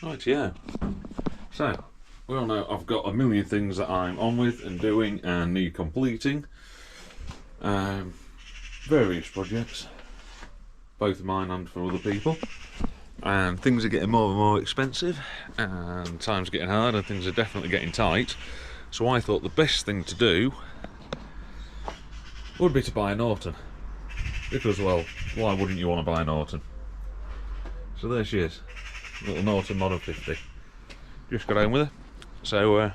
Right, yeah. So, we all know I've got a million things that I'm on with and doing and need completing. Various projects, both mine and for other people. And things are getting more and more expensive, and time's getting hard, and things are definitely getting tight. So I thought the best thing to do would be to buy a Norton. Because, well, why wouldn't you want to buy a Norton? So there she is, little Norton Model 50. Just got home with her. So,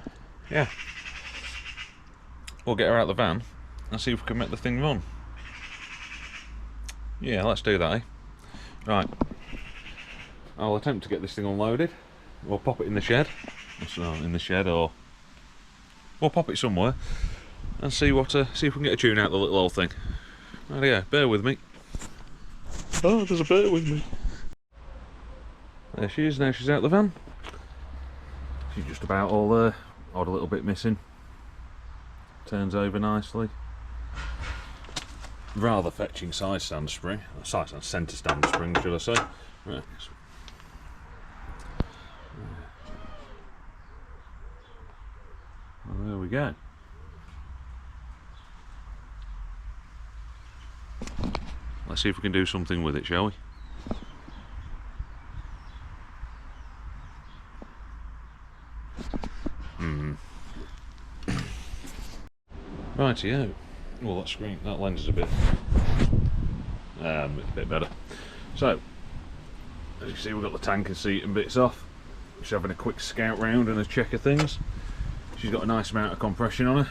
yeah. We'll get her out of the van and see if we can make the thing run. Yeah, let's do that, eh? Right. I'll attempt to get this thing unloaded. We'll pop it in the shed. So, in the shed, or we'll pop it somewhere and see what. See if we can get a tune out of the little old thing. Right, yeah, bear with me. Oh, there's a bear with me. There she is. Now she's out the van. She's just about all there. Odd little bit missing. Turns over nicely. Rather fetching side stand spring. Centre stand spring, should I say? Right. Well, there we go. Let's see if we can do something with it, shall we? Rightio. Well, that lens is a bit better. So, as you see, we've got the tank and seat and bits off. Just having a quick scout round and a check of things. She's got a nice amount of compression on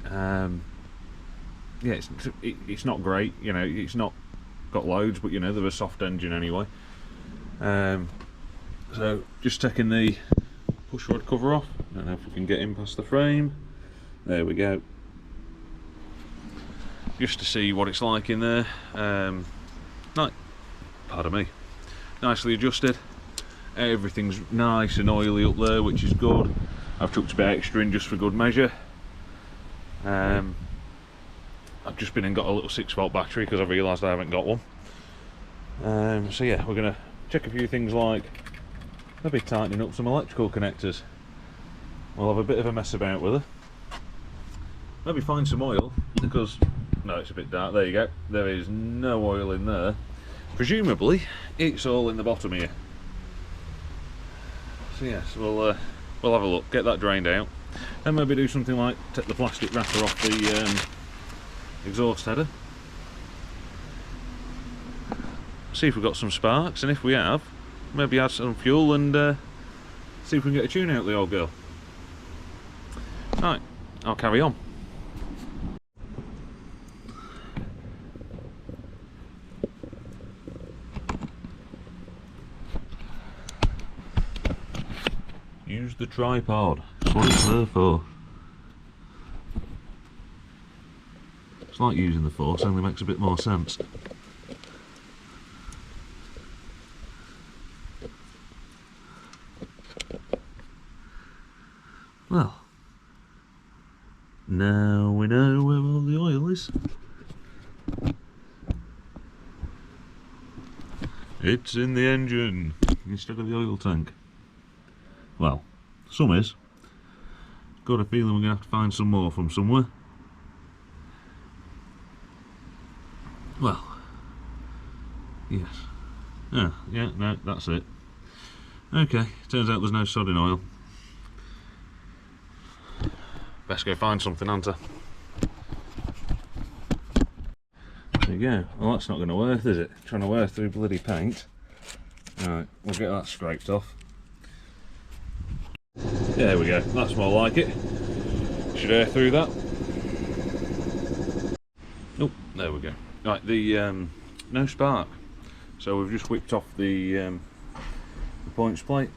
her. Yeah, it's not great, you know, it's not got loads, but you know, they're a soft engine anyway. So just taking the pushrod cover off. I don't know if we can get in past the frame. There we go. Just to see what it's like in there. Pardon me. Nicely adjusted. Everything's nice and oily up there, which is good. I've chucked a bit extra in just for good measure. I've just been and got a little 6-volt battery because I've realised I haven't got one. So yeah, we're going to check a few things like maybe tightening up some electrical connectors. We'll have a bit of a mess about with her. Maybe find some oil, because no, it's a bit dark. There you go. There is no oil in there. Presumably, it's all in the bottom here. So yes, we'll have a look, get that drained out, and maybe do something like take the plastic wrapper off the exhaust header. See if we've got some sparks, and if we have, maybe add some fuel and see if we can get a tune out of the old girl. Right, I'll carry on. Use the tripod, that's what it's there for. It's like using the force, only makes a bit more sense. Well, now we know where all the oil is. It's in the engine instead of the oil tank. Well, some is. Got a feeling we're going to have to find some more from somewhere. Well, yes. Yeah, no, that's it. Okay, turns out there's no sodding oil. Best go find something, Hunter. There you go. Well, that's not going to work, is it? Trying to wear through bloody paint. Alright, we'll get that scraped off. There we go, that's more like it. Should air through that. Oh, there we go. Right, the no spark. So we've just whipped off the points plate.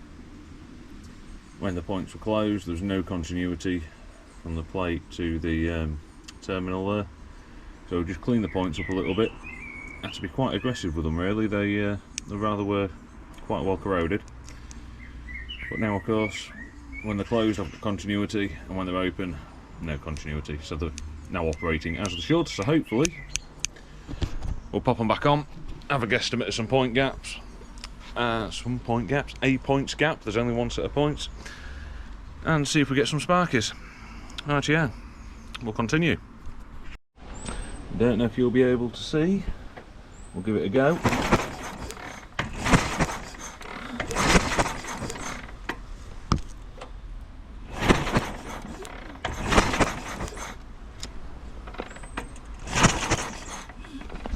When the points were closed, there was no continuity from the plate to the terminal there. So we've just cleaned the points up a little bit. Had to be quite aggressive with them, really. They rather were quite well corroded. But now, of course, when they're closed, I've got continuity, and when they're open, no continuity. So they're now operating as they should. So hopefully, we'll pop them back on, have a guesstimate of some point gaps, some point gaps, a points gap, there's only one set of points, and see if we get some sparkies. Right, yeah, we'll continue. Don't know if you'll be able to see, we'll give it a go.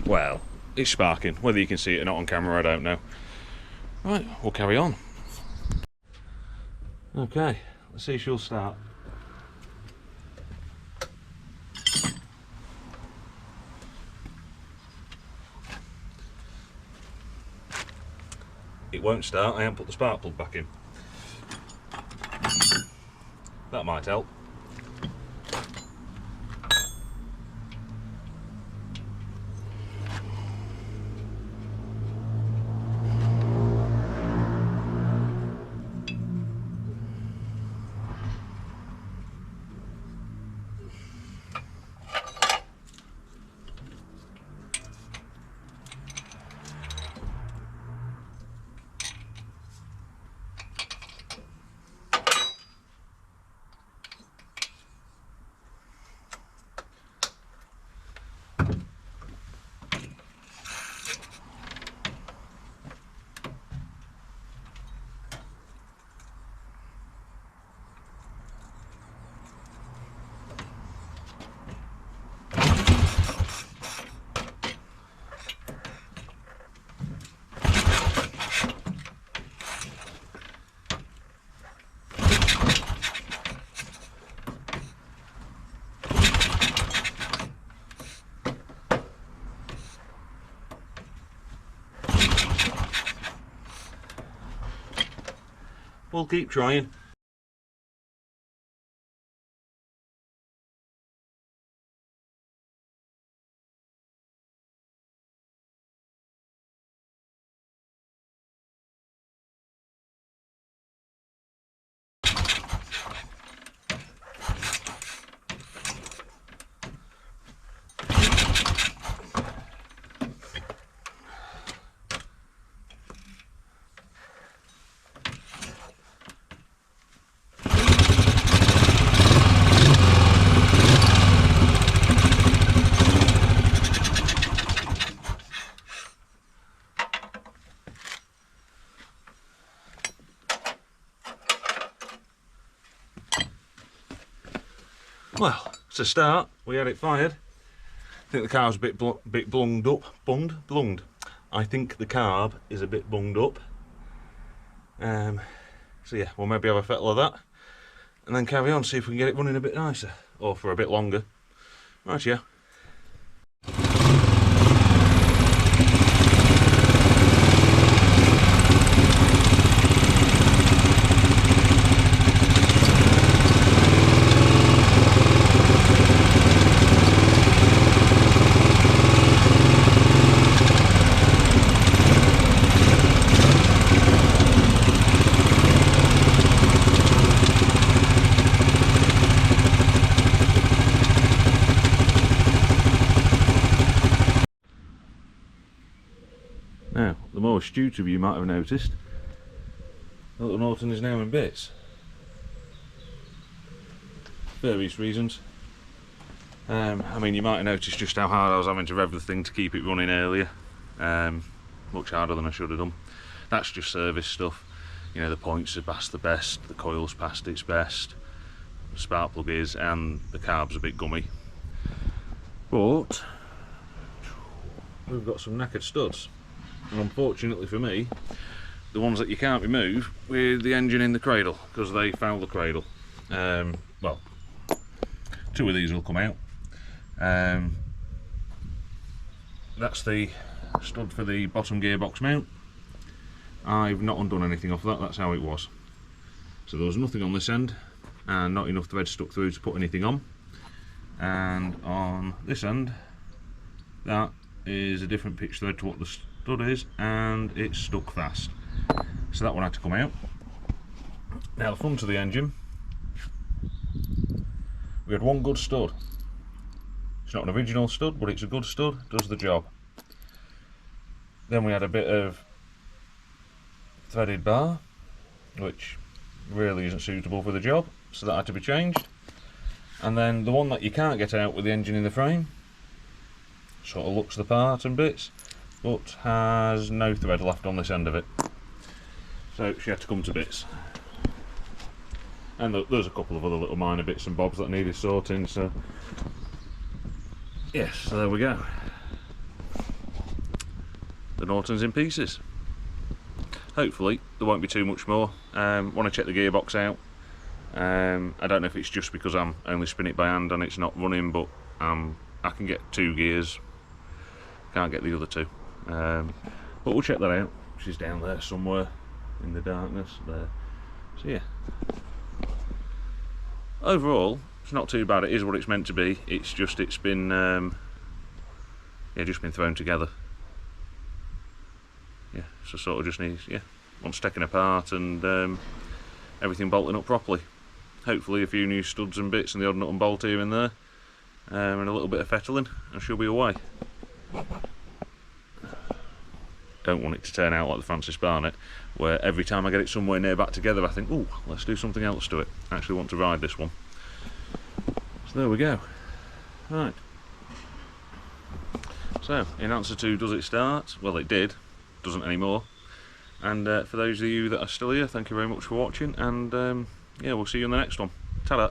Well, it's sparking. Whether you can see it or not on camera, I don't know. Right, we'll carry on. Okay, let's see if she'll start. It won't start, I haven't put the spark plug back in. That might help. We'll keep trying. Well, it's a start. We had it fired. I think the carb's a bit bunged up. Bunged. I think the carb is a bit bunged up. So yeah, we'll maybe have a fettle of that, and then carry on, see if we can get it running a bit nicer, or for a bit longer. Right, yeah. Now, the more astute of you might have noticed that the Norton is now in bits. Various reasons. I mean, you might have noticed just how hard I was having to rev the thing to keep it running earlier. Much harder than I should have done. That's just service stuff. You know, the points are past the best, the coil's past its best, the spark plug is, and the carb's a bit gummy. But we've got some knackered studs. And unfortunately for me, the ones that you can't remove with the engine in the cradle, because they foul the cradle. Well, two of these will come out. That's the stud for the bottom gearbox mount. I've not undone anything off that, that's how it was. So there was nothing on this end, and not enough thread stuck through to put anything on. And on this end, that is a different pitch thread to what the stud is, and it's stuck fast. So that one had to come out. Now the front of the engine, we had one good stud. It's not an original stud, but it's a good stud, does the job. Then we had a bit of threaded bar, which really isn't suitable for the job, so that had to be changed. And then the one that you can't get out with the engine in the frame, sort of looks the part and bits, but has no thread left on this end of it, so she had to come to bits. And there's a couple of other little minor bits and bobs that needed sorting, so yes, so there we go. The Norton's in pieces. Hopefully there won't be too much more. Want to check the gearbox out. I don't know if it's just because I'm only spinning it by hand and it's not running, but I can get 2 gears, can't get the other 2. But we'll check that out. She's down there somewhere in the darkness there. So yeah, overall it's not too bad. It is what it's meant to be. It's just it's been just been thrown together. Yeah, so sort of just needs wants taking apart and everything bolting up properly. Hopefully a few new studs and bits and the odd nut and bolt here and there, and a little bit of fettling, and she'll be away. Don't want it to turn out like the Francis Barnett, where every time I get it somewhere near back together I think, oh, let's do something else to it. I actually want to ride this one. So there we go. Right. So, in answer to does it start? Well, it did. Doesn't anymore. And for those of you that are still here, thank you very much for watching, and yeah, we'll see you in the next one. Ta-da!